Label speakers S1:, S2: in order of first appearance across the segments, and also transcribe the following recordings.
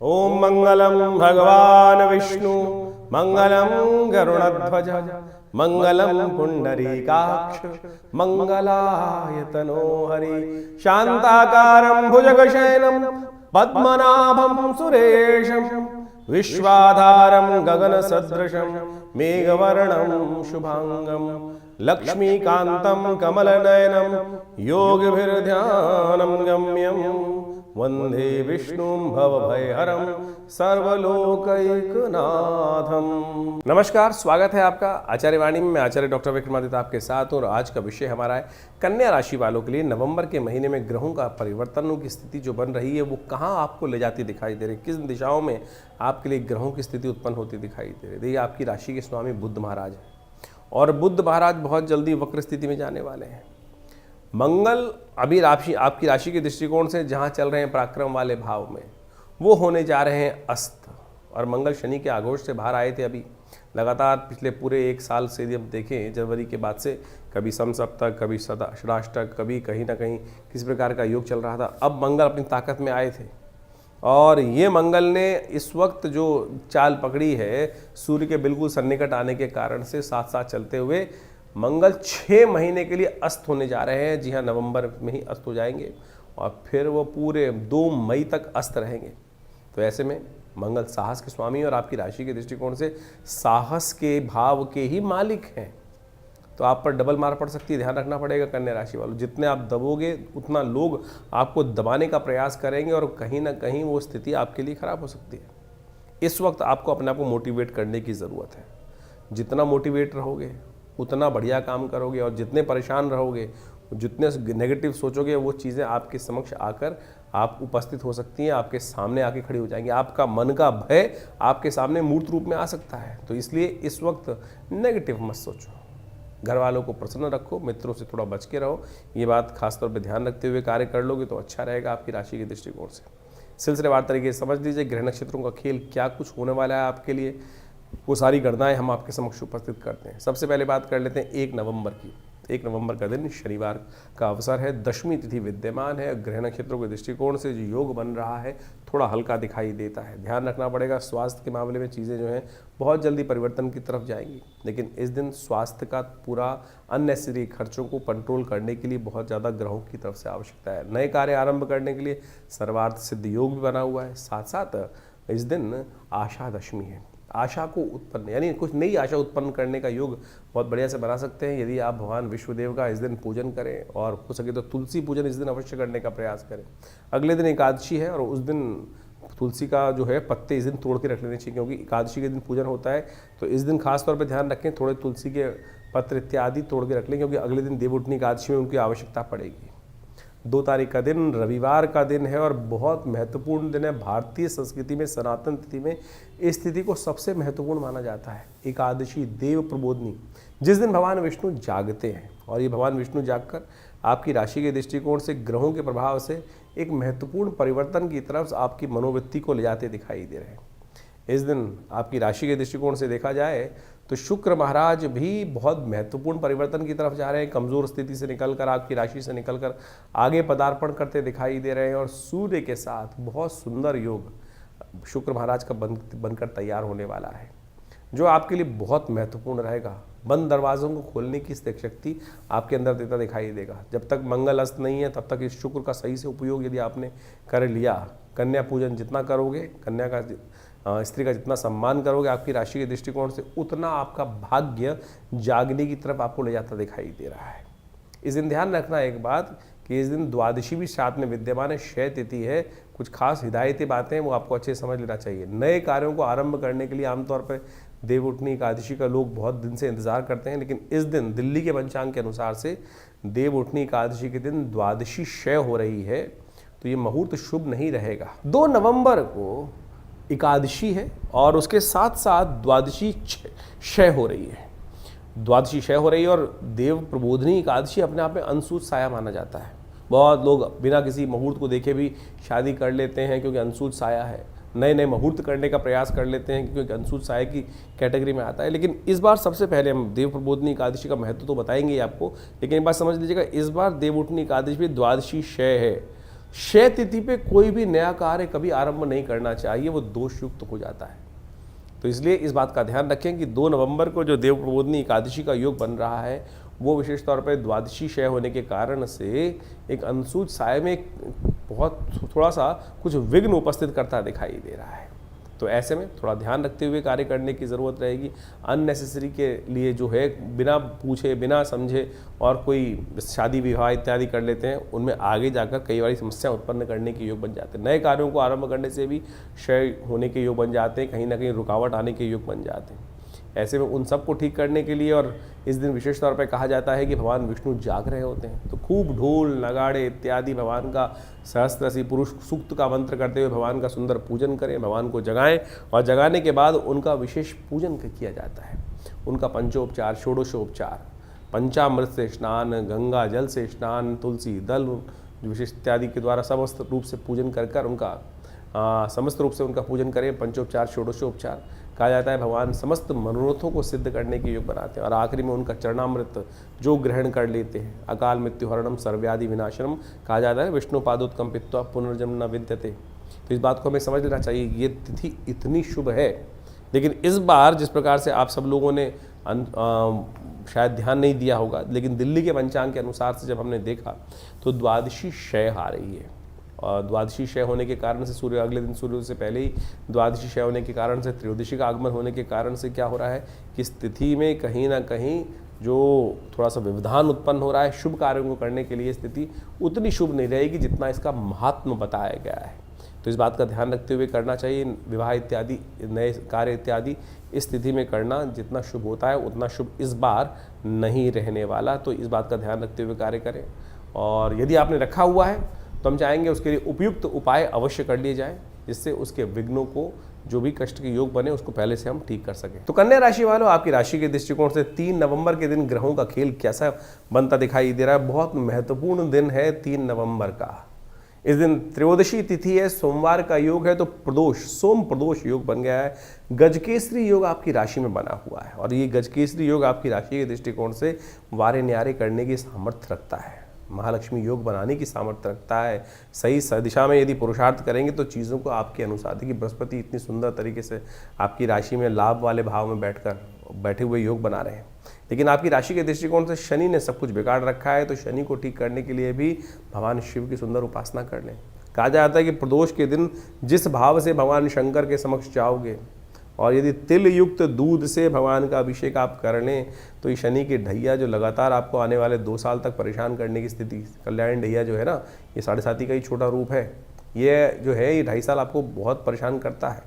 S1: ओम मंगलम भगवान विष्णु मंगलम गरुड़ध्वज मंगलम पुंडरीकाक्ष मंगलायतनो हरि शांताकारं भुजगशयनं पद्मनाभं सुरेशं विश्वाधारं गगनसदृशं मेघवर्णं शुभांगं लक्ष्मीकान्तं कमलनयनं योगिभिर्ध्यानं गम्यं वंदे विष्णुं भवभयहरं सर्वलोकैकनाथं। नमस्कार, स्वागत है आपका आचार्य वाणी में। मैं आचार्य डॉक्टर विक्रमादित्य आपके साथ हूँ और आज का विषय हमारा है कन्या राशि वालों के लिए नवंबर के महीने में ग्रहों का परिवर्तनों की स्थिति जो बन रही है वो कहाँ आपको ले जाती दिखाई दे रही है, किस दिशाओं में आपके लिए ग्रहों की स्थिति उत्पन्न होती दिखाई दे रही है। देखिए, आपकी राशि के स्वामी बुध महाराज है और बुध महाराज बहुत जल्दी वक्र स्थिति में जाने वाले हैं। मंगल अभी आपकी राशि के दृष्टिकोण से जहाँ चल रहे हैं पराक्रम वाले भाव में, वो होने जा रहे हैं अस्त। और मंगल शनि के आघोष से बाहर आए थे अभी लगातार पिछले पूरे एक साल से यदि हम देखें जनवरी के बाद से, कभी समसप्तक, कभी षडाष्टक, कभी कहीं ना कहीं किसी प्रकार का योग चल रहा था। अब मंगल अपनी ताकत में आए थे और ये मंगल ने इस वक्त जो चाल पकड़ी है सूर्य के बिल्कुल सन्निकट आने के कारण से साथ साथ चलते हुए मंगल 6 महीने के लिए अस्त होने जा रहे हैं। जी हाँ, नवंबर में ही अस्त हो जाएंगे और फिर वो पूरे 2 मई तक अस्त रहेंगे। तो ऐसे में मंगल साहस के स्वामी और आपकी राशि के दृष्टिकोण से साहस के भाव के ही मालिक हैं। तो आप पर डबल मार पड़ सकती है, ध्यान रखना पड़ेगा कन्या राशि वालों। जितने आप दबोगे उतना लोग आपको दबाने का प्रयास करेंगे और कहीं ना कहीं वो स्थिति आपके लिए खराब हो सकती है। इस वक्त आपको अपने आप को मोटिवेट करने की ज़रूरत है। जितना मोटिवेट रहोगे उतना बढ़िया काम करोगे और जितने परेशान रहोगे, जितने नेगेटिव सोचोगे, वो चीज़ें आपके समक्ष आकर आप उपस्थित हो सकती हैं, आपके सामने आके खड़ी हो जाएंगी। आपका मन का भय आपके सामने मूर्त रूप में आ सकता है। तो इसलिए इस वक्त नेगेटिव मत सोचो, घर वालों को प्रसन्न रखो, मित्रों से थोड़ा बच के रहो। ये बात खासतौर पर ध्यान रखते हुए कार्य कर लोगे तो अच्छा रहेगा आपकी राशि के दृष्टिकोण से। सिलसिलेवार तरीके से समझ लीजिए ग्रह नक्षत्रों का खेल क्या कुछ होने वाला है आपके लिए, वो सारी गणनाएं हम आपके समक्ष उपस्थित करते हैं। सबसे पहले बात कर लेते हैं 1 नवंबर की। 1 नवंबर का दिन शनिवार का अवसर है, दशमी तिथि विद्यमान है। ग्रह नक्षत्रों के दृष्टिकोण से जो योग बन रहा है थोड़ा हल्का दिखाई देता है। ध्यान रखना पड़ेगा, स्वास्थ्य के मामले में चीज़ें जो हैं बहुत जल्दी परिवर्तन की तरफ जाएंगी। लेकिन इस दिन स्वास्थ्य का पूरा अननेसेसरी खर्चों को कंट्रोल करने के लिए बहुत ज़्यादा ग्रहों की तरफ से आवश्यकता है। नए कार्य आरंभ करने के लिए सर्वार्थ सिद्ध योग भी बना हुआ है। साथ साथ इस दिन आशा दशमी है। आशा को उत्पन्न यानी कुछ नई आशा उत्पन्न करने का योग बहुत बढ़िया से बना सकते हैं यदि आप भगवान विष्णुदेव का इस दिन पूजन करें और हो सके तो तुलसी पूजन इस दिन अवश्य करने का प्रयास करें। अगले दिन एकादशी है और उस दिन तुलसी का जो है पत्ते इस दिन तोड़ के रख लेने चाहिए, क्योंकि एकादशी के दिन पूजन होता है। तो इस दिन खासतौर पर ध्यान रखें, थोड़े तुलसी के पत्र इत्यादि तोड़ के रख लें, क्योंकि अगले दिन देवउठनी एकादशी में उनकी आवश्यकता पड़ेगी। 2 तारीख का दिन रविवार का दिन है और बहुत महत्वपूर्ण दिन है। भारतीय संस्कृति में सनातन तिथि में इस तिथि को सबसे महत्वपूर्ण माना जाता है। एकादशी देव प्रबोधनी, जिस दिन भगवान विष्णु जागते हैं और ये भगवान विष्णु जागकर आपकी राशि के दृष्टिकोण से ग्रहों के प्रभाव से एक महत्वपूर्ण परिवर्तन की तरफ आपकी मनोवृत्ति को ले जाते दिखाई दे रहे हैं। इस दिन आपकी राशि के दृष्टिकोण से देखा जाए तो शुक्र महाराज भी बहुत महत्वपूर्ण परिवर्तन की तरफ जा रहे हैं। कमज़ोर स्थिति से निकलकर आपकी राशि से निकलकर आगे पदार्पण करते दिखाई दे रहे हैं और सूर्य के साथ बहुत सुंदर योग शुक्र महाराज का बनकर तैयार होने वाला है, जो आपके लिए बहुत महत्वपूर्ण रहेगा। बंद दरवाज़ों को खोलने की शक्ति आपके अंदर देता दिखाई देगा। जब तक मंगल अस्त नहीं है तब तक इस शुक्र का सही से उपयोग यदि आपने कर लिया, कन्या पूजन जितना करोगे, कन्या का स्त्री का जितना सम्मान करोगे आपकी राशि के दृष्टिकोण से, उतना आपका भाग्य जागने की तरफ आपको ले जाता दिखाई दे रहा है। इस दिन ध्यान रखना एक बात कि इस दिन द्वादशी भी साथ में विद्यमान है, क्षय तिथि है। कुछ खास हिदायती बातें वो आपको अच्छे समझ लेना चाहिए। नए कार्यों को आरंभ करने के लिए आमतौर पर देवउठनी एकादशी का लोग बहुत दिन से इंतजार करते हैं, लेकिन इस दिन दिल्ली के पंचांग के अनुसार से देवउठनी एकादशी के दिन द्वादशी क्षय हो रही है, तो ये मुहूर्त शुभ नहीं रहेगा। 2 नवंबर को एकादशी है और उसके साथ साथ द्वादशी क्षय हो रही है। द्वादशी क्षय हो रही है और देव प्रबोधनी एकादशी अपने आप में अनसूत साया माना जाता है। बहुत लोग बिना किसी मुहूर्त को देखे भी शादी कर लेते हैं क्योंकि अनसूत साया है। नए नए मुहूर्त करने का प्रयास कर लेते हैं क्योंकि अनसूत साया की कैटेगरी में आता है। लेकिन इस बार सबसे पहले हम देव प्रबोधनी एकादशी का महत्व तो बताएंगे आपको, लेकिन एक बात समझ लीजिएगा, इस बार देवउठनी एकादशी भी द्वादशी क्षय है। क्षय तिथि पे कोई भी नया कार्य कभी आरंभ नहीं करना चाहिए, वो दोषयुक्त हो जाता है। तो इसलिए इस बात का ध्यान रखें कि 2 नवंबर को जो देव प्रबोधिनी एकादशी का योग बन रहा है वो विशेष तौर पर द्वादशी क्षय होने के कारण से एक अनसूच साय में बहुत थोड़ा सा कुछ विघ्न उपस्थित करता दिखाई दे रहा है। तो ऐसे में थोड़ा ध्यान रखते हुए कार्य करने की ज़रूरत रहेगी। अननेसेसरी के लिए जो है बिना पूछे बिना समझे और कोई शादी विवाह इत्यादि कर लेते हैं, उनमें आगे जाकर कई बार समस्या उत्पन्न करने के योग बन जाते हैं। नए कार्यों को आरंभ करने से भी क्षय होने के योग बन जाते हैं, कहीं ना कहीं रुकावट आने के योग बन जाते हैं। ऐसे में उन सब को ठीक करने के लिए और इस दिन विशेष तौर पर कहा जाता है कि भगवान विष्णु जाग रहे होते हैं, तो खूब ढोल नगाड़े इत्यादि भगवान का सहस्त्रसी पुरुष सूक्त का मंत्र करते हुए भगवान का सुंदर पूजन करें, भगवान को जगाएं और जगाने के बाद उनका विशेष पूजन किया जाता है। उनका पंचोपचार षोडशोपचार, पंचामृत से स्नान, गंगा जल से स्नान, तुलसी दल विशेष इत्यादि के द्वारा समस्त रूप से पूजन कर उनका समस्त रूप से उनका पूजन करें। पंचोपचार षोडशोपचार कहा जाता है भगवान समस्त मनोरथों को सिद्ध करने के योग बनाते हैं। और आखिरी में उनका चरणामृत जो ग्रहण कर लेते हैं, अकाल मृत्यु हरणम सर्व्याधि विनाशनम कहा जाता है, विष्णु पादोत्कम पित्वा पुनर्जन्म न विद्यते। तो इस बात को हमें समझ लेना चाहिए, ये तिथि इतनी शुभ है। लेकिन इस बार जिस प्रकार से आप सब लोगों ने शायद ध्यान नहीं दिया होगा, लेकिन दिल्ली के पंचांग के अनुसार से जब हमने देखा तो द्वादशी क्षय आ रही है। और द्वादशी क्षय होने के कारण से सूर्य अगले दिन सूर्य से पहले ही द्वादशी क्षय होने के कारण से त्रयोदशी का आगमन होने के कारण से क्या हो रहा है कि इस तिथि में कहीं ना कहीं जो थोड़ा सा व्यवधान उत्पन्न हो रहा है, शुभ कार्यों को करने के लिए स्थिति उतनी शुभ नहीं रहेगी जितना इसका महात्म बताया गया है। तो इस बात का ध्यान रखते हुए करना चाहिए। विवाह इत्यादि नए कार्य इत्यादि इस तिथि में करना जितना शुभ होता है उतना शुभ इस बार नहीं रहने वाला। तो इस बात का ध्यान रखते हुए कार्य करें। और यदि आपने रखा हुआ है तो हम चाहेंगे उसके लिए उपयुक्त उपाय अवश्य कर लिए जाएं, जिससे उसके विघ्नों को जो भी कष्ट के योग बने उसको पहले से हम ठीक कर सकें। तो कन्या राशि वालों, आपकी राशि के दृष्टिकोण से 3 नवंबर के दिन ग्रहों का खेल कैसा बनता दिखाई दे रहा है। बहुत महत्वपूर्ण दिन है 3 नवंबर का। इस दिन त्रयोदशी तिथि है, सोमवार का योग है, तो प्रदोष सोम प्रदोष योग बन गया है। गजकेसरी योग आपकी राशि में बना हुआ है और ये गजकेसरी योग आपकी राशि के दृष्टिकोण से वारे न्यारे करने की सामर्थ्य रखता है, महालक्ष्मी योग बनाने की सामर्थ्य रखता है। सही दिशा में यदि पुरुषार्थ करेंगे तो चीज़ों को आपके अनुसार, देखिए बृहस्पति इतनी सुंदर तरीके से आपकी राशि में लाभ वाले भाव में बैठे हुए योग बना रहे हैं, लेकिन आपकी राशि के दृष्टिकोण से शनि ने सब कुछ बिगाड़ रखा है। तो शनि को ठीक करने के लिए भी भगवान शिव की सुंदर उपासना कर लें। कहा जाता है कि प्रदोष के दिन जिस भाव से भगवान शंकर के समक्ष जाओगे और यदि तिल युक्त दूध से भगवान का अभिषेक आप कर लें तो ये शनि की ढैया जो लगातार आपको आने वाले 2 साल तक परेशान करने की स्थिति, कल्याण ढैया जो है ना, ये 7.5 का ही छोटा रूप है, ये जो है ये 2.5 साल आपको बहुत परेशान करता है।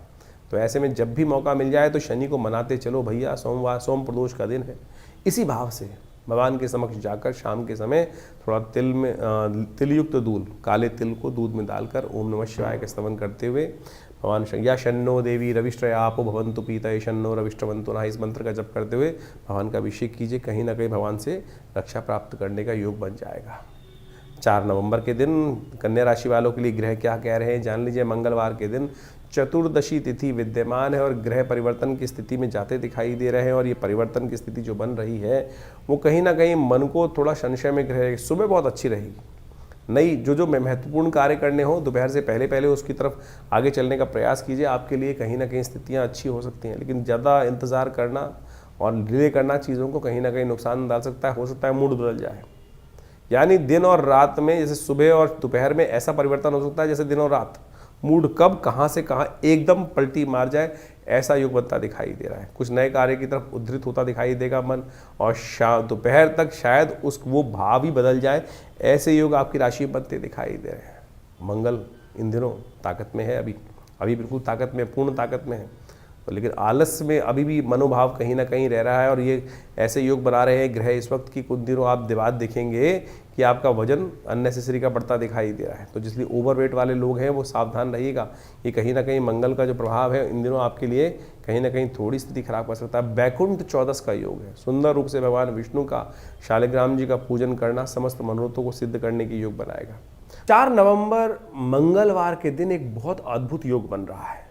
S1: तो ऐसे में जब भी मौका मिल जाए तो शनि को मनाते चलो भैया, सोम प्रदोष का दिन है। इसी भाव से भगवान के समक्ष जाकर शाम के समय थोड़ा तिल युक्त दूध, काले तिल को दूध में डालकर ओम नमः शिवाय का स्तवन करते हुए भगवान या शन्नो देवी रविष्ट्रया आपो भवन्तु पीतये शन्नो रविष्ट्रवन्तु नः, इस मंत्र का जप करते हुए भगवान का अभिषेक कीजिए। कहीं ना कहीं भगवान से रक्षा प्राप्त करने का योग बन जाएगा। 4 नवंबर के दिन कन्या राशि वालों के लिए ग्रह क्या कह रहे हैं जान लीजिए। मंगलवार के दिन चतुर्दशी तिथि विद्यमान है और ग्रह परिवर्तन की स्थिति में जाते दिखाई दे रहे हैं। और ये परिवर्तन की स्थिति जो बन रही है वो कहीं ना कहीं मन को थोड़ा संशय में ग्रह, सुबह बहुत अच्छी रहेगी, नई जो महत्वपूर्ण कार्य करने हो दोपहर से पहले उसकी तरफ आगे चलने का प्रयास कीजिए। आपके लिए कहीं ना कहीं स्थितियां अच्छी हो सकती हैं, लेकिन ज़्यादा इंतज़ार करना और डिले करना चीज़ों को कहीं ना कहीं नुकसान डाल सकता है। हो सकता है मूड बदल जाए, यानी दिन और रात में, जैसे सुबह और दोपहर में ऐसा परिवर्तन हो सकता है जैसे दिन और रात, मूड कब कहाँ से कहाँ एकदम पलटी मार जाए, ऐसा योग बनता दिखाई दे रहा है। कुछ नए कार्य की तरफ उद्धृत होता दिखाई देगा मन, और दोपहर तक शायद वो भाव ही बदल जाए, ऐसे योग आपकी राशि में बनते दिखाई दे रहे हैं। मंगल इन दिनों ताकत में है, अभी बिल्कुल ताकत में, पूर्ण ताकत में है, लेकिन आलस में अभी भी मनोभाव कहीं ना कहीं रह रहा है। और ये ऐसे योग बना रहे हैं ग्रह इस वक्त की कुछ दिनों आप बात देखेंगे कि आपका वजन अननेसेसरी का बढ़ता दिखाई दे रहा है। तो जिसलिए ओवरवेट वाले लोग हैं वो सावधान रहिएगा। ये कहीं ना कहीं मंगल का जो प्रभाव है इन दिनों आपके लिए कहीं ना कहीं थोड़ी स्थिति खराब कर सकता है। बैकुंठ चौदस का योग है, सुंदर रूप से भगवान विष्णु का, शालिग्राम जी का पूजन करना समस्त मनोरथों को सिद्ध करने की योग बनाएगा। 4 नवंबर मंगलवार के दिन एक बहुत अद्भुत योग बन रहा है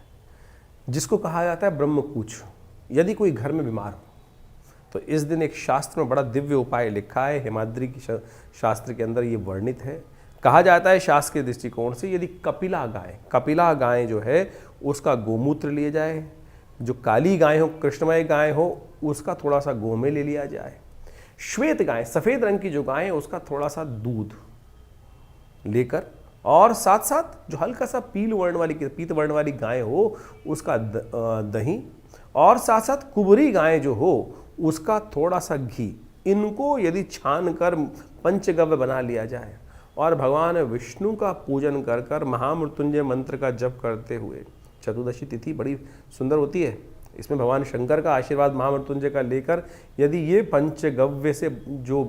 S1: जिसको कहा जाता है ब्रह्मकूच। यदि कोई घर में बीमार हो तो इस दिन एक शास्त्र में बड़ा दिव्य उपाय लिखा है, हेमाद्री की शास्त्र के अंदर ये वर्णित है। कहा जाता है शास्त्र के दृष्टिकोण से, यदि कपिला गाय जो है उसका गोमूत्र लिया जाए, जो काली गाय हो, कृष्णमय गाय हो, उसका थोड़ा सा गोमे ले लिया जाए, श्वेत गाय सफेद रंग की जो गाय है उसका थोड़ा सा दूध लेकर, और साथ साथ जो हल्का सा पीत वर्ण वाली गाय हो उसका दही, और साथ साथ कुबरी गाय जो हो उसका थोड़ा सा घी, इनको यदि छान कर पंचगव्य बना लिया जाए और भगवान विष्णु का पूजन कर कर महामृत्युंजय मंत्र का जप करते हुए, चतुर्दशी तिथि बड़ी सुंदर होती है, इसमें भगवान शंकर का आशीर्वाद महामृत्युंजय का लेकर यदि ये पंचगव्य से जो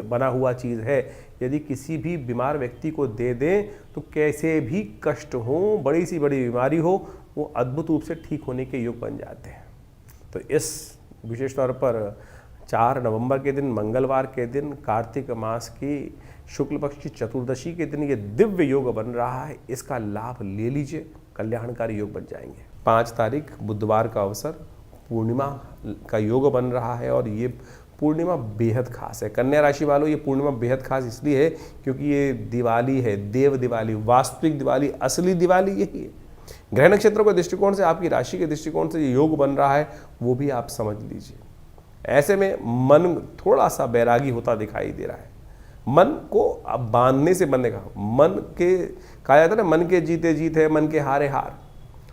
S1: बना हुआ चीज़ है यदि किसी भी बीमार व्यक्ति को दे दें तो कैसे भी कष्ट हो, बड़ी सी बड़ी बीमारी हो, वो अद्भुत रूप से ठीक होने के योग बन जाते हैं। तो इस विशेष तौर पर 4 नवंबर के दिन, मंगलवार के दिन, कार्तिक मास की शुक्ल पक्ष की चतुर्दशी के दिन ये दिव्य योग बन रहा है, इसका लाभ ले लीजिए, कल्याणकारी योग बन जाएंगे। 5 तारीख बुधवार का अवसर, पूर्णिमा का योग बन रहा है और ये पूर्णिमा बेहद खास है। कन्या राशि वालों, ये पूर्णिमा बेहद खास इसलिए है क्योंकि ये दिवाली है, देव दिवाली, वास्तविक दिवाली, असली दिवाली यही है। ग्रह नक्षत्रों के दृष्टिकोण से, आपकी राशि के दृष्टिकोण से ये योग बन रहा है, वो भी आप समझ लीजिए। ऐसे में मन थोड़ा सा बैरागी होता दिखाई दे रहा है, मन को अब बांधने से बनेगा, मन के कहा जाता है ना, मन के जीते जीत है, मन के हारे हार,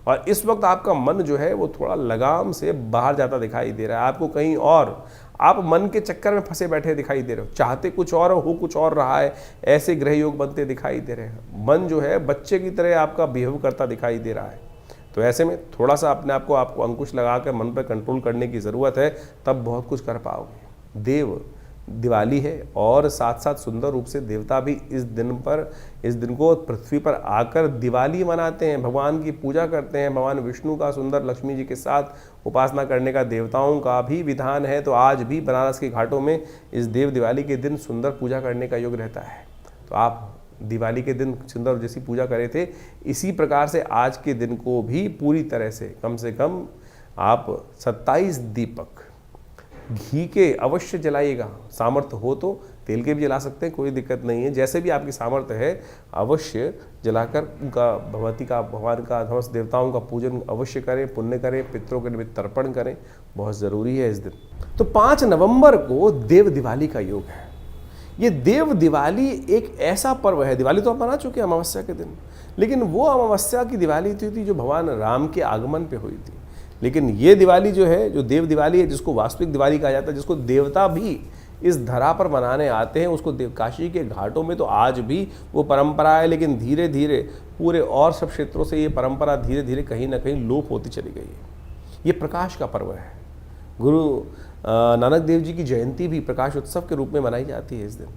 S1: और इस वक्त आपका मन जो है वो थोड़ा लगाम से बाहर जाता दिखाई दे रहा है, आपको कहीं और, आप मन के चक्कर में फंसे बैठे दिखाई दे रहे हो, चाहते कुछ और हो कुछ और रहा है, ऐसे ग्रह योग बनते दिखाई दे रहे हैं। मन जो है बच्चे की तरह आपका बिहेव करता दिखाई दे रहा है, तो ऐसे में थोड़ा सा अपने आप को आपको अंकुश लगा कर मन पर कंट्रोल करने की ज़रूरत है, तब बहुत कुछ कर पाओगे। देव दिवाली है और साथ साथ सुंदर रूप से देवता भी इस दिन को पृथ्वी पर आकर दिवाली मनाते हैं, भगवान की पूजा करते हैं। भगवान विष्णु का सुंदर लक्ष्मी जी के साथ उपासना करने का देवताओं का भी विधान है, तो आज भी बनारस के घाटों में इस देव दिवाली के दिन सुंदर पूजा करने का योग रहता है। तो आप दिवाली के दिन सुंदर जैसी पूजा करे थे, इसी प्रकार से आज के दिन को भी पूरी तरह से कम आप 27 दीपक घी के अवश्य जलाइएगा। सामर्थ्य हो तो तेल के भी जला सकते हैं, कोई दिक्कत नहीं है, जैसे भी आपकी सामर्थ्य है अवश्य जलाकर उनका भगवान का समस्त देवताओं का पूजन अवश्य करें, पुण्य करें, पितरों के निमित्त तर्पण करें, बहुत ज़रूरी है इस दिन। तो 5 नवंबर को देव दिवाली का योग है। ये देव दिवाली एक ऐसा पर्व है, दिवाली तो आप मना चुके हैं अमावस्या के दिन, लेकिन वो अमावस्या की दिवाली थी जो भगवान राम के आगमन पे हुई थी। लेकिन ये दिवाली जो है, जो देव दिवाली है, जिसको वास्तविक दिवाली कहा जाता है, जिसको देवता भी इस धरा पर मनाने आते हैं, उसको काशी के घाटों में तो आज भी वो परंपरा है, लेकिन धीरे धीरे पूरे और सब क्षेत्रों से ये परंपरा धीरे धीरे कहीं ना कहीं लोप होती चली गई है। ये प्रकाश का पर्व है। गुरु नानक देव जी की जयंती भी प्रकाश उत्सव के रूप में मनाई जाती है इस दिन।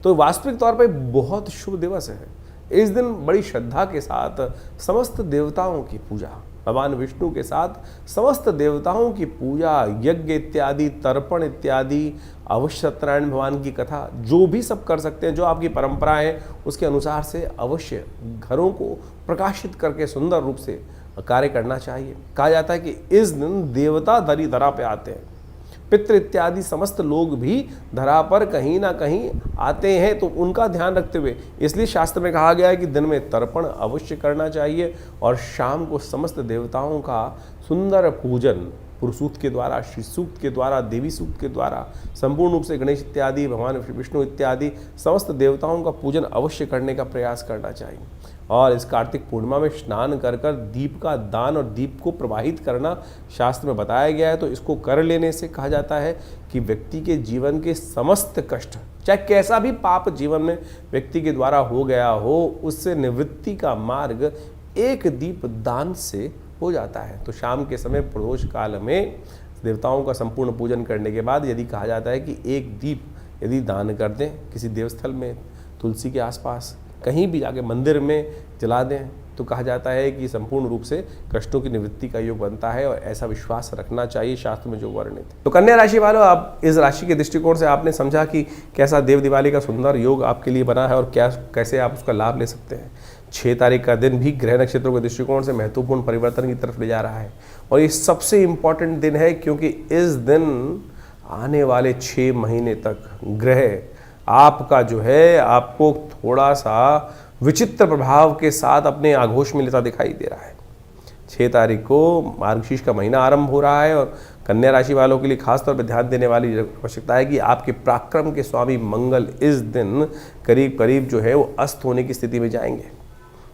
S1: तो वास्तविक तौर पर बहुत शुभ दिवस है। इस दिन बड़ी श्रद्धा के साथ समस्त देवताओं की पूजा, भगवान विष्णु के साथ समस्त देवताओं की पूजा, यज्ञ इत्यादि, तर्पण इत्यादि, अवश्य सत्यनारायण भगवान की कथा, जो भी सब कर सकते हैं, जो आपकी परंपरा है उसके अनुसार से अवश्य घरों को प्रकाशित करके सुंदर रूप से कार्य करना चाहिए। कहा जाता है कि इस दिन देवता धरा पे आते हैं, पितृ इत्यादि समस्त लोग भी धरा पर कहीं ना कहीं आते हैं, तो उनका ध्यान रखते हुए इसलिए शास्त्र में कहा गया है कि दिन में तर्पण अवश्य करना चाहिए और शाम को समस्त देवताओं का सुंदर पूजन पुरुष सूक्त के द्वारा, श्री सूक्त के द्वारा, देवी सूक्त के द्वारा, संपूर्ण रूप से गणेश इत्यादि, भगवान विष्णु इत्यादि समस्त देवताओं का पूजन अवश्य करने का प्रयास करना चाहिए। और इस कार्तिक पूर्णिमा में स्नान कर कर दीप का दान और दीप को प्रवाहित करना शास्त्र में बताया गया है। तो इसको कर लेने से कहा जाता है कि व्यक्ति के जीवन के समस्त कष्ट, चाहे कैसा भी पाप जीवन में व्यक्ति के द्वारा हो गया हो, उससे निवृत्ति का मार्ग एक दीप दान से हो जाता है। तो शाम के समय प्रदोष काल में देवताओं का संपूर्ण पूजन करने के बाद यदि कहा जाता है कि एक दीप यदि दान कर दें किसी देवस्थल में, तुलसी के आसपास, कहीं भी जाके मंदिर में जला दें, तो कहा जाता है कि संपूर्ण रूप से कष्टों की निवृत्ति का योग बनता है और ऐसा विश्वास रखना चाहिए शास्त्र में जो वर्णित है। तो कन्या राशि वालों, आप इस राशि के दृष्टिकोण से आपने समझा कि कैसा देव दिवाली का सुंदर योग आपके लिए बना है और कैसे आप उसका लाभ ले सकते हैं। 6 तारीख का दिन भी ग्रह नक्षत्रों के दृष्टिकोण से महत्वपूर्ण परिवर्तन की तरफ ले जा रहा है और ये सबसे इम्पॉर्टेंट दिन है क्योंकि इस दिन आने वाले 6 महीने तक ग्रह आपका जो है आपको थोड़ा सा विचित्र प्रभाव के साथ अपने आगोश में लेता दिखाई दे रहा है। 6 तारीख को मार्गशीर्ष का महीना आरंभ हो रहा है और कन्या राशि वालों के लिए खास तौर पर ध्यान देने वाली आवश्यकता है कि आपके पराक्रम के स्वामी मंगल इस दिन करीब करीब जो है वो अस्त होने की स्थिति में जाएंगे।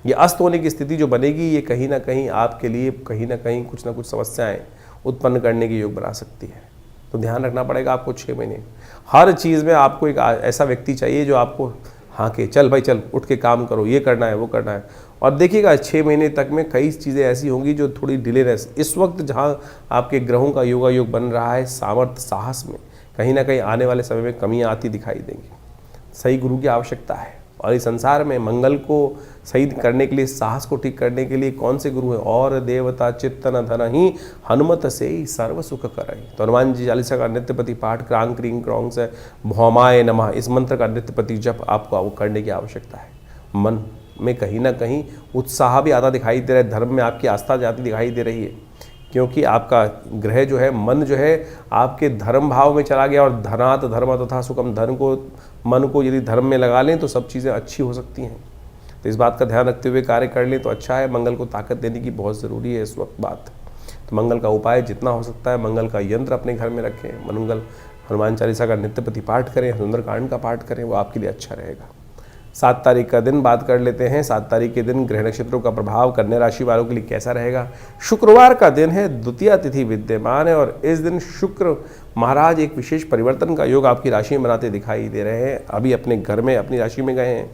S1: ये अस्त होने की स्थिति जो बनेगी ये कहीं ना कहीं आपके लिए कहीं ना कहीं कुछ ना कुछ समस्याएं उत्पन्न करने के योग बना सकती है। तो ध्यान रखना पड़ेगा आपको 6 महीने। हर चीज़ में आपको एक ऐसा व्यक्ति चाहिए जो आपको हाँ के चल भाई चल उठ के काम करो, ये करना है वो करना है। और देखिएगा 6 महीने तक में कई चीज़ें ऐसी होंगी जो थोड़ी डिले रह। इस वक्त जहाँ आपके ग्रहों का योगा योग बन रहा है, सामर्थ्य साहस में कहीं ना कहीं आने वाले समय में कमियाँ आती दिखाई देंगी। सही गुरु की आवश्यकता है और इस संसार में मंगल को सही करने के लिए, साहस को ठीक करने के लिए कौन से गुरु हैं? और देवता चित्तन धन ही हनुमत से ही सर्व सुख करई। तो हनुमान जी चालीसा का नित्यपति पाठ क्रांग क्रीं क्रौंग से भौमाय नमः, इस मंत्र का नित्यपति जप आपको करने की आवश्यकता है। मन में कहीं ना कहीं उत्साह भी आता दिखाई दे रहा है, धर्म में आपकी आस्था जाती दिखाई दे रही है, क्योंकि आपका ग्रह जो है मन जो है आपके धर्म भाव में चला गया। और धनात धर्म तथा सुखम, धन को मन को यदि धर्म में लगा लें तो सब चीज़ें अच्छी हो सकती हैं। तो इस बात का ध्यान रखते हुए कार्य कर लें तो अच्छा है। मंगल को ताकत देने की बहुत ज़रूरी है इस वक्त बात। तो मंगल का उपाय जितना हो सकता है, मंगल का यंत्र अपने घर में रखें, मंगल हनुमान चालीसा का नित्यपति पाठ करें, सुंदरकांड का पाठ करें, वो आपके लिए अच्छा रहेगा। 7 तारीख का दिन बात कर लेते हैं। 7 तारीख के दिन ग्रह नक्षत्रों का प्रभाव कन्या राशि वालों के लिए कैसा रहेगा। शुक्रवार का दिन है, द्वितीया तिथि विद्यमान है और इस दिन शुक्र महाराज एक विशेष परिवर्तन का योग आपकी राशि में बनाते दिखाई दे रहे हैं। अभी अपने घर में अपनी राशि में गए हैं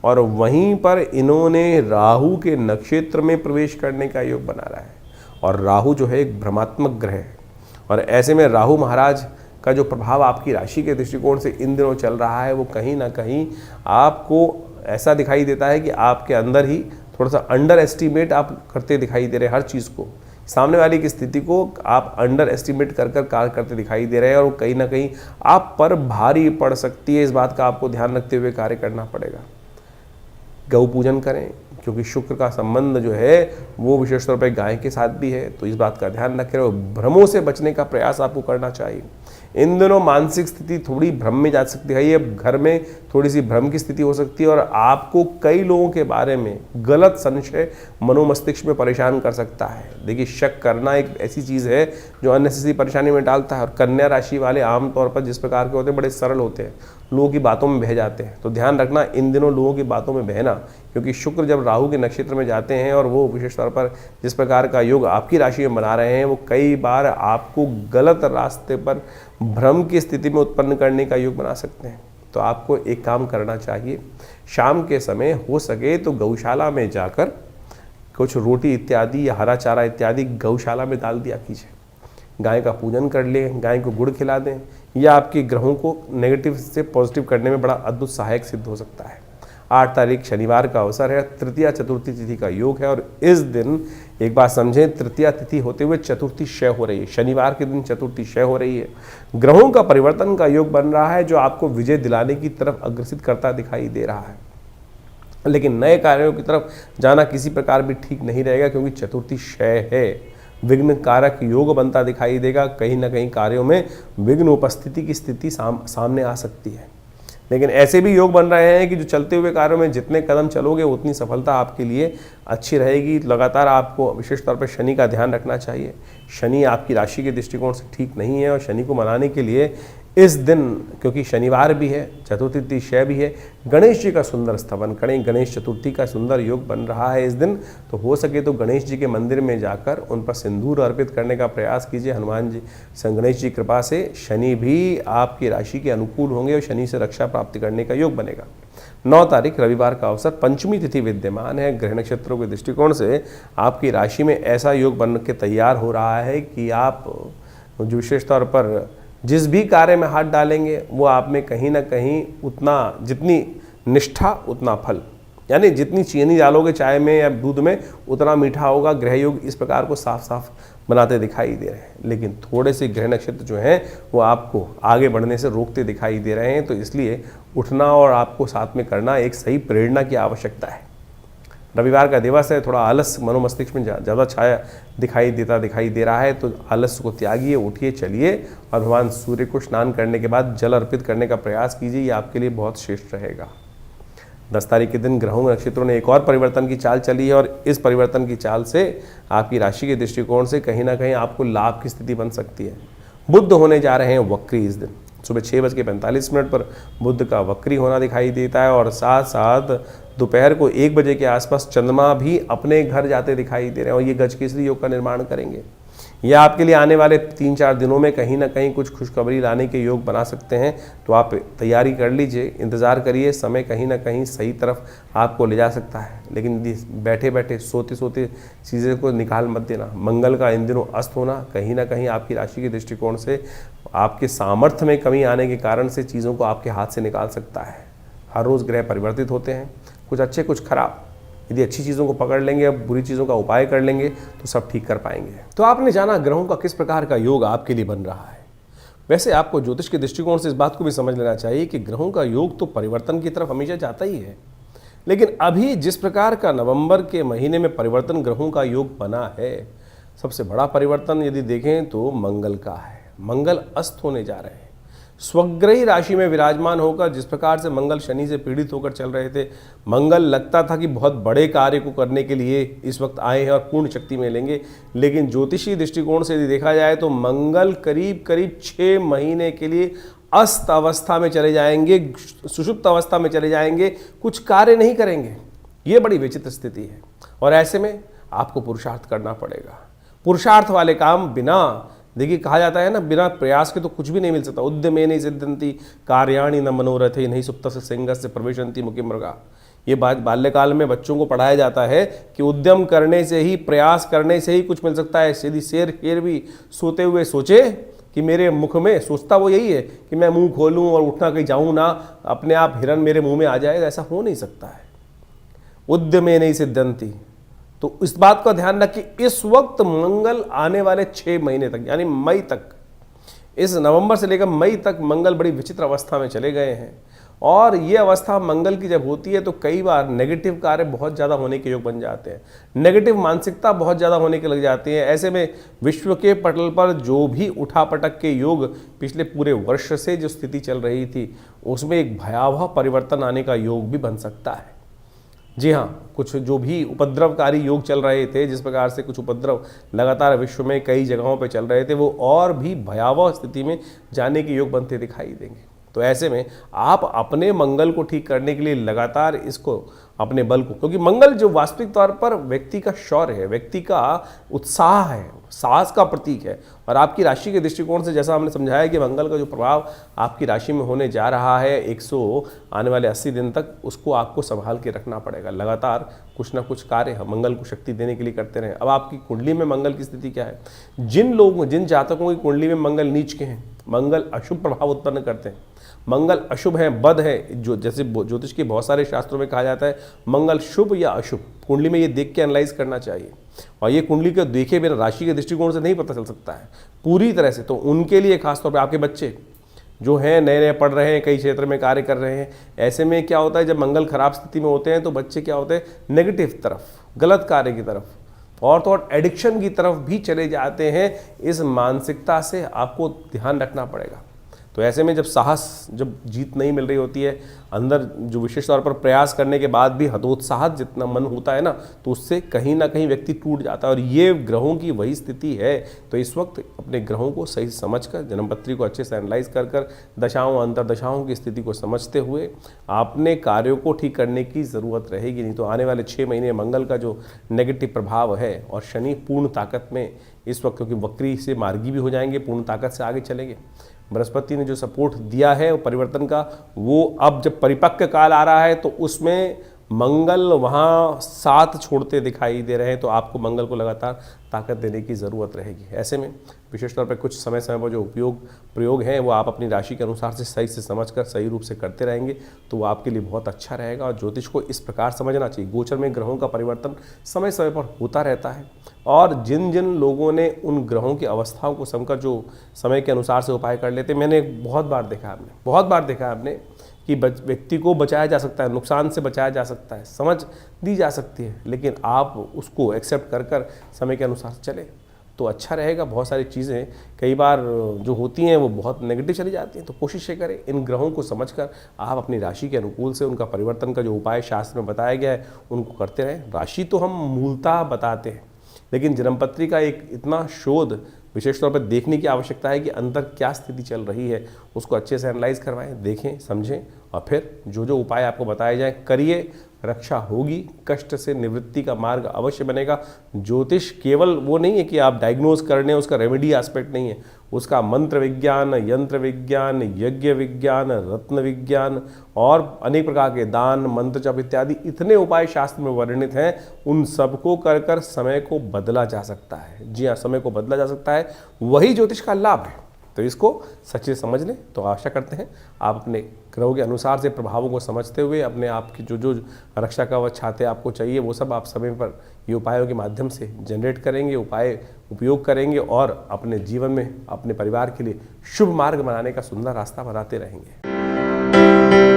S1: और वहीं पर इन्होंने राहु के नक्षत्र में प्रवेश करने का योग बना रहा है। और राहु जो है एक भ्रमात्मक ग्रह है और ऐसे में राहु महाराज का जो प्रभाव आपकी राशि के दृष्टिकोण से इन दिनों चल रहा है वो कहीं ना कहीं आपको ऐसा दिखाई देता है कि आपके अंदर ही थोड़ा सा अंडर एस्टिमेट आप करते दिखाई दे रहे हैं। हर चीज़ को, सामने वाले की स्थिति को आप अंडर एस्टिमेट कर कार्य करते दिखाई दे रहे हैं और वो कहीं ना कहीं आप पर भारी पड़ सकती है। इस बात का आपको ध्यान रखते हुए कार्य करना पड़ेगा। गौ पूजन करें क्योंकि शुक्र का संबंध जो है वो विशेष तौर पर गाय के साथ भी है, तो इस बात का ध्यान रखें और भ्रमों से बचने का प्रयास आपको करना चाहिए। इन दिनों मानसिक स्थिति थोड़ी भ्रम में जा सकती है, ये घर में थोड़ी सी भ्रम की स्थिति हो सकती है और आपको कई लोगों के बारे में गलत संशय मनोमस्तिष्क में परेशान कर सकता है। देखिए, शक करना एक ऐसी चीज़ है जो अननेसेसरी परेशानी में डालता है और कन्या राशि वाले आमतौर पर जिस प्रकार के होते हैं बड़े सरल होते हैं, लोगों की बातों में बह जाते हैं। तो ध्यान रखना इन दिनों लोगों की बातों में बहना, क्योंकि शुक्र जब राहु के नक्षत्र में जाते हैं और वो विशेष तौर पर जिस प्रकार का योग आपकी राशि में बना रहे हैं वो कई बार आपको गलत रास्ते पर भ्रम की स्थिति में उत्पन्न करने का योग बना सकते हैं। तो आपको एक काम करना चाहिए, शाम के समय हो सके तो गौशाला में जाकर कुछ रोटी इत्यादि या हरा चारा इत्यादि गौशाला में डाल दिया कीजिए। गाय का पूजन कर लें, गाय को गुड़ खिला दें, यह आपके ग्रहों को नेगेटिव से पॉजिटिव करने में बड़ा अद्भुत सहायक सिद्ध हो सकता है। 8 तारीख शनिवार का अवसर है, तृतीया चतुर्थी तिथि का योग है और इस दिन एक बात समझें, तृतीया तिथि होते हुए चतुर्थी क्षय हो रही है। शनिवार के दिन चतुर्थी क्षय हो रही है। ग्रहों का परिवर्तन का योग बन रहा है जो आपको विजय दिलाने की तरफ अग्रसित करता दिखाई दे रहा है, लेकिन नए कार्यों की तरफ जाना किसी प्रकार भी ठीक नहीं रहेगा क्योंकि चतुर्थी क्षय है। विघ्न कारक योग बनता दिखाई देगा, कहीं ना कहीं कार्यों में विघ्न उपस्थिति की स्थिति सामने आ सकती है। लेकिन ऐसे भी योग बन रहे हैं कि जो चलते हुए कार्यों में जितने कदम चलोगे उतनी सफलता आपके लिए अच्छी रहेगी। लगातार आपको विशेष तौर पर शनि का ध्यान रखना चाहिए। शनि आपकी राशि के दृष्टिकोण से ठीक नहीं है और शनि को मनाने के लिए इस दिन, क्योंकि शनिवार भी है, चतुर्थी तिथि भी है, गणेश जी का सुंदर स्तवन करें। गणेश चतुर्थी का सुंदर योग बन रहा है इस दिन, तो हो सके तो गणेश जी के मंदिर में जाकर उन पर सिंदूर अर्पित करने का प्रयास कीजिए। हनुमान जी गणेश जी कृपा से शनि भी आपकी राशि के अनुकूल होंगे और शनि से रक्षा प्राप्ति करने का योग बनेगा। 9 तारीख रविवार का अवसर, पंचमी तिथि विद्यमान है। ग्रह नक्षत्रों के दृष्टिकोण से आपकी राशि में ऐसा योग बन के तैयार हो रहा है कि आप जो विशेष तौर पर जिस भी कार्य में हाथ डालेंगे वो आप में कहीं ना कहीं उतना, जितनी निष्ठा उतना फल, यानी जितनी चीनी डालोगे चाय में या दूध में उतना मीठा होगा। ग्रह योग इस प्रकार को साफ साफ बनाते दिखाई दे रहे हैं, लेकिन थोड़े से ग्रह नक्षत्र जो हैं वो आपको आगे बढ़ने से रोकते दिखाई दे रहे हैं। तो इसलिए उठना और आपको साथ में करना एक सही प्रेरणा की आवश्यकता है। रविवार का दिवस है, थोड़ा आलस मनोमस्तिष्क में ज़्यादा छाया दिखाई दे रहा है, तो आलस को त्यागिए, उठिए, चलिए और भगवान सूर्य को स्नान करने के बाद जल अर्पित करने का प्रयास कीजिए। ये आपके लिए बहुत श्रेष्ठ रहेगा। 10 तारीख के दिन ग्रहों नक्षत्रों ने एक और परिवर्तन की चाल चली है और इस परिवर्तन की चाल से आपकी राशि के दृष्टिकोण से कहीं ना कहीं आपको लाभ की स्थिति बन सकती है। बुध होने जा रहे हैं वक्री इस दिन, सुबह 6:45 पर बुध का वक्री होना दिखाई देता है और साथ साथ दोपहर को 1 बजे के आसपास चंद्रमा भी अपने घर जाते दिखाई दे रहे हैं और ये गजकेसरी योग का निर्माण करेंगे। यह आपके लिए आने वाले 3-4 दिनों में कहीं ना कहीं कुछ खुशखबरी लाने के योग बना सकते हैं, तो आप तैयारी कर लीजिए, इंतज़ार करिए। समय कहीं ना कहीं सही तरफ आपको ले जा सकता है, लेकिन बैठे बैठे सोते सोते चीज़ें को निकाल मत देना। मंगल का इन दिनों अस्त होना कहीं ना कहीं आपकी राशि के दृष्टिकोण से आपके सामर्थ्य में कमी आने के कारण से चीज़ों को आपके हाथ से निकाल सकता है। हर रोज़ ग्रह परिवर्तित होते हैं, कुछ अच्छे कुछ खराब। यदि अच्छी चीज़ों को पकड़ लेंगे, अब बुरी चीज़ों का उपाय कर लेंगे तो सब ठीक कर पाएंगे। तो आपने जाना ग्रहों का किस प्रकार का योग आपके लिए बन रहा है। वैसे आपको ज्योतिष के दृष्टिकोण से इस बात को भी समझ लेना चाहिए कि ग्रहों का योग तो परिवर्तन की तरफ हमेशा जाता ही है, लेकिन अभी जिस प्रकार का नवंबर के महीने में परिवर्तन ग्रहों का योग बना है, सबसे बड़ा परिवर्तन यदि देखें तो मंगल का है। मंगल अस्त होने जा रहे हैं। स्वग्रही राशि में विराजमान होकर जिस प्रकार से मंगल शनि से पीड़ित होकर चल रहे थे, मंगल लगता था कि बहुत बड़े कार्य को करने के लिए इस वक्त आए हैं और पूर्ण शक्ति में लेंगे, लेकिन ज्योतिषीय दृष्टिकोण से यदि देखा जाए तो मंगल करीब करीब 6 महीने के लिए अस्त अवस्था में चले जाएंगे, सुषुप्त अवस्था में चले जाएंगे, कुछ कार्य नहीं करेंगे। ये बड़ी विचित्र स्थिति है और ऐसे में आपको पुरुषार्थ करना पड़ेगा। पुरुषार्थ वाले काम बिना, देखिए कहा जाता है ना, बिना प्रयास के तो कुछ भी नहीं मिल सकता। उद्यमे नहीं सिद्धंति कार्याणि न मनोरथे नहीं सुप्तस्य सिंहस्य प्रविशन्ति मुखी मृगा। ये बात बाल्यकाल में बच्चों को पढ़ाया जाता है कि उद्यम करने से ही, प्रयास करने से ही कुछ मिल सकता है। यदि शेर भी सोते हुए सोचे कि मेरे मुख में, सोचता वो यही है कि मैं मुंह खोलूं और उठना कहीं जाऊं ना, अपने आप हिरन मेरे मुंह में आ जाए, ऐसा हो नहीं सकता है। उद्यमे नहीं सिद्धंति। तो इस बात का ध्यान रखिए, इस वक्त मंगल आने वाले 6 महीने तक, यानी मई तक, इस नवंबर से लेकर मई तक मंगल बड़ी विचित्र अवस्था में चले गए हैं और ये अवस्था मंगल की जब होती है तो कई बार नेगेटिव कार्य बहुत ज़्यादा होने के योग बन जाते हैं, नेगेटिव मानसिकता बहुत ज़्यादा होने के लग जाती है। ऐसे में विश्व के पटल पर जो भी उठापटक के योग पिछले पूरे वर्ष से जो स्थिति चल रही थी, उसमें एक भयावह परिवर्तन आने का योग भी बन सकता है। जी हाँ, कुछ जो भी उपद्रवकारी योग चल रहे थे, जिस प्रकार से कुछ उपद्रव लगातार विश्व में कई जगहों पर चल रहे थे, वो और भी भयावह स्थिति में जाने के योग बनते दिखाई देंगे। तो ऐसे में आप अपने मंगल को ठीक करने के लिए लगातार इसको, अपने बल को, क्योंकि मंगल जो वास्तविक तौर पर व्यक्ति का शौर्य है, व्यक्ति का उत्साह है, साहस का प्रतीक है। और आपकी राशि के दृष्टिकोण से जैसा हमने समझाया कि मंगल का जो प्रभाव आपकी राशि में होने जा रहा है 100 आने वाले 80 दिन तक, उसको आपको संभाल के रखना पड़ेगा। लगातार कुछ ना कुछ कार्य मंगल को शक्ति देने के लिए करते रहें। अब आपकी कुंडली में मंगल की स्थिति क्या है? जिन जातकों की कुंडली में मंगल नीच के हैं, मंगल अशुभ प्रभाव उत्पन्न करते हैं, मंगल अशुभ है, बद है, जो जैसे ज्योतिष के बहुत सारे शास्त्रों में कहा जाता है मंगल शुभ या अशुभ, कुंडली में ये देख के एनालाइज करना चाहिए। और ये कुंडली को देखे बिना राशि के दृष्टिकोण से नहीं पता चल सकता है पूरी तरह से। तो उनके लिए खासतौर पर आपके बच्चे जो हैं, नए नए पढ़ रहे हैं, कई क्षेत्र में कार्य कर रहे हैं, ऐसे में क्या होता है, जब मंगल खराब स्थिति में होते हैं तो बच्चे क्या होते हैं, नेगेटिव तरफ, गलत कार्य की तरफ और तो और एडिक्शन की तरफ भी चले जाते हैं। इस मानसिकता से आपको ध्यान रखना पड़ेगा। तो ऐसे में जब साहस, जब जीत नहीं मिल रही होती है अंदर, जो विशेष तौर पर प्रयास करने के बाद भी हतोत्साह जितना मन होता है ना, तो उससे कहीं ना कहीं व्यक्ति टूट जाता है। और ये ग्रहों की वही स्थिति है। तो इस वक्त अपने ग्रहों को सही समझकर, जन्मपत्री को अच्छे से एनालाइज कर दशाओं अंतरदशाओं की स्थिति को समझते हुए आपने कार्यों को ठीक करने की ज़रूरत रहेगी। नहीं तो आने वाले 6 महीने मंगल का जो नेगेटिव प्रभाव है, और शनि पूर्ण ताकत में इस वक्त, क्योंकि वक्री से मार्गी भी हो जाएंगे, पूर्ण ताकत से आगे चलेंगे। बृहस्पति ने जो सपोर्ट दिया है वो परिवर्तन का, वो अब जब परिपक्व काल आ रहा है तो उसमें मंगल वहाँ साथ छोड़ते दिखाई दे रहे हैं। तो आपको मंगल को लगातार ताकत देने की ज़रूरत रहेगी। ऐसे में विशेष तौर पर कुछ समय समय पर जो प्रयोग हैं वो आप अपनी राशि के अनुसार से सही से समझकर सही रूप से करते रहेंगे तो वो आपके लिए बहुत अच्छा रहेगा। और ज्योतिष को इस प्रकार समझना चाहिए, गोचर में ग्रहों का परिवर्तन समय समय पर होता रहता है और जिन जिन लोगों ने उन ग्रहों की अवस्थाओं को समझकर जो समय के अनुसार से उपाय कर लेते, मैंने बहुत बार देखा आपने कि व्यक्ति को बचाया जा सकता है, नुकसान से बचाया जा सकता है, समझ दी जा सकती है, लेकिन आप उसको एक्सेप्ट कर समय के अनुसार चले तो अच्छा रहेगा। बहुत सारी चीज़ें कई बार जो होती हैं वो बहुत नेगेटिव चली जाती हैं, तो कोशिश ये करें इन ग्रहों को समझकर आप अपनी राशि के अनुकूल से उनका परिवर्तन का जो उपाय शास्त्र में बताया गया है उनको करते रहें। राशि तो हम मूलतः बताते हैं, लेकिन जन्मपत्री का एक इतना शोध विशेष तौर पर देखने की आवश्यकता है कि अंदर क्या स्थिति चल रही है, उसको अच्छे से एनालाइज करवाएं, देखें, समझें और फिर जो जो उपाय आपको बताए जाएं करिए। रक्षा होगी, कष्ट से निवृत्ति का मार्ग अवश्य बनेगा। ज्योतिष केवल वो नहीं है कि आप डायग्नोज करने, उसका रेमेडी एस्पेक्ट नहीं है, उसका मंत्र विज्ञान, यंत्र विज्ञान, यज्ञ विज्ञान, रत्न विज्ञान और अनेक प्रकार के दान, मंत्र जप इत्यादि इतने उपाय शास्त्र में वर्णित हैं। उन सबको कर समय को बदला जा सकता है। जी हाँ, समय को बदला जा सकता है, वही ज्योतिष का लाभ है। तो इसको सच्चे समझ लें। तो आशा करते हैं आप अपने ग्रहों के अनुसार से प्रभावों को समझते हुए अपने आप की जो जो रक्षा कवच छाते आपको चाहिए वो सब आप समय पर ये उपायों के माध्यम से जनरेट करेंगे, उपाय उपयोग करेंगे और अपने जीवन में अपने परिवार के लिए शुभ मार्ग बनाने का सुंदर रास्ता बनाते रहेंगे।